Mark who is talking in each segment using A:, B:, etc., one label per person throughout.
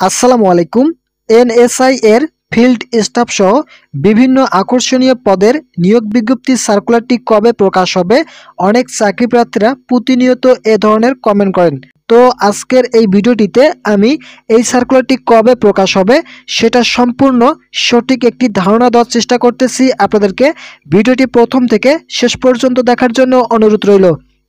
A: আসসালামু আলাইকুম। এনএসআই এর ফিল্ড স্টাফ সহ বিভিন্ন আকর্ষণীয় পদের নিয়োগ বিজ্ঞপ্তির সার্কুলারটি কবে প্রকাশ হবে? অনেক চাকরি প্রার্থীরা প্রতিনিয়ত এ ধরনের কমেন্ট করেন। তো আজকের এই ভিডিওটিতে আমি এই সার্কুলারটি কবে প্রকাশ হবে সেটা সম্পূর্ণ সঠিক একটি ধারণা দেওয়ার চেষ্টা করতেছি আপনাদেরকে। ভিডিওটি প্রথম থেকে শেষ পর্যন্ত দেখার জন্য অনুরোধ রইল।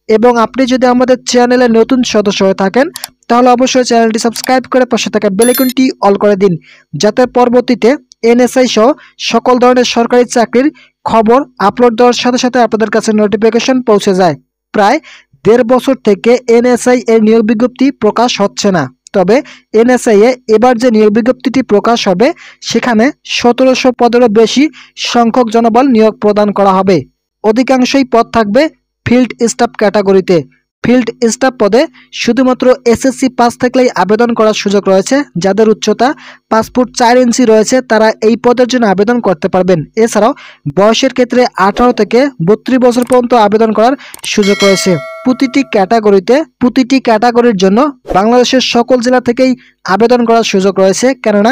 A: এবং আপনি যদি আমাদের চ্যানেলে নতুন সদস্য হয়ে থাকেন তাহলে অবশ্যই চ্যানেলটি সাবস্ক্রাইব করে পাশে থাকা বেল আইকনটি অল করে দিন, যাতে পরবর্তীতে এনএসআই সহ সকল ধরনের সরকারি চাকরির খবর আপলোড দেওয়ার সাথে সাথে আপনাদের কাছে নোটিফিকেশন পৌঁছে যায়। প্রায় 1.5 বছর থেকে এনএসআই এর নিয়োগ বিজ্ঞপ্তি প্রকাশ হচ্ছে না। তবে এনএসআই এ এবার যে নিয়োগ বিজ্ঞপ্তিটি প্রকাশ হবে সেখানে 1700 পদেরও বেশি সংখ্যক জনবল নিয়োগ প্রদান করা হবে। অধিকাংশই পদ থাকবে ফিল্ড স্টাফ ক্যাটাগরিতে। ফিল্ড স্টাফ পদে শুধুমাত্র এসএসসি পাস থাকলেই আবেদন করার সুযোগ রয়েছে। যাদের উচ্চতা 5 ফুট 4 ইঞ্চি রয়েছে তারা এই পদের জন্য আবেদন করতে পারবেন। এছাড়াও বয়সের ক্ষেত্রে 18 থেকে 32 বছর পর্যন্ত আবেদন করার সুযোগ রয়েছে। প্রতিটি ক্যাটাগরির জন্য বাংলাদেশের সকল জেলা থেকেই আবেদন করার সুযোগ রয়েছে, কেননা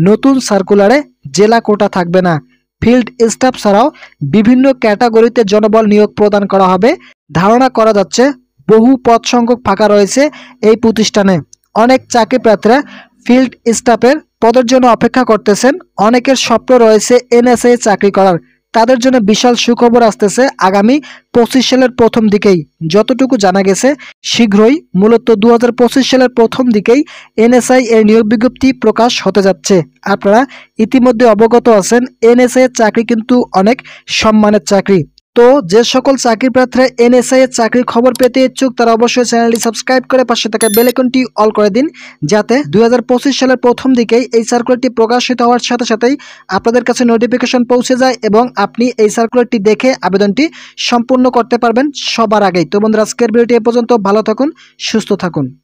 A: নতুন সার্কুলারে জেলা কোটা থাকবে না। ফিল্ড স্টাফ ছাড়াও বিভিন্ন ক্যাটাগরিতে জনবল নিয়োগ প্রদান করা হবে। ধারণা করা যাচ্ছে বহু পদ সংখ্যক ফাঁকা রয়েছে এই প্রতিষ্ঠানে। অনেক চাকরি প্রার্থীরা ফিল্ড স্টাফের পদের জন্য অপেক্ষা করতেছেন। অনেকের স্বপ্ন রয়েছে এনএসআই চাকরি করার। তাদের জন্য বিশাল সুখবর আসতেছে আগামী 25 সালের প্রথম দিকেই। যতটুকু জানা গেছে শীঘ্রই, মূলত 2025 সালের প্রথম দিকেই এনএসআই এর নিয়োগ বিজ্ঞপ্তি প্রকাশ হতে যাচ্ছে। আপনারা ইতিমধ্যে অবগত আছেন এনএসআই এর চাকরি কিন্তু অনেক সম্মানের চাকরি। তো যে সকল চাকরি প্রার্থীরা এনএসআই এর চাকরির খবর পেতে ইচ্ছুক তারা অবশ্যই চ্যানেলটি সাবস্ক্রাইব করে পাশে থাকা বেল আইকনটি অল করে দিন, যাতে 2025 সালের প্রথম দিকেই এই সার্কুলারটি প্রকাশিত হওয়ার সাথে সাথেই আপনাদের কাছে নোটিফিকেশন পৌঁছে যায় এবং আপনি এই সার্কুলারটি দেখে আবেদনটি সম্পূর্ণ করতে পারবেন সবার আগেই। তো বন্ধুরা, আজকের ভিডিওটি এ পর্যন্ত। ভালো থাকুন, সুস্থ থাকুন।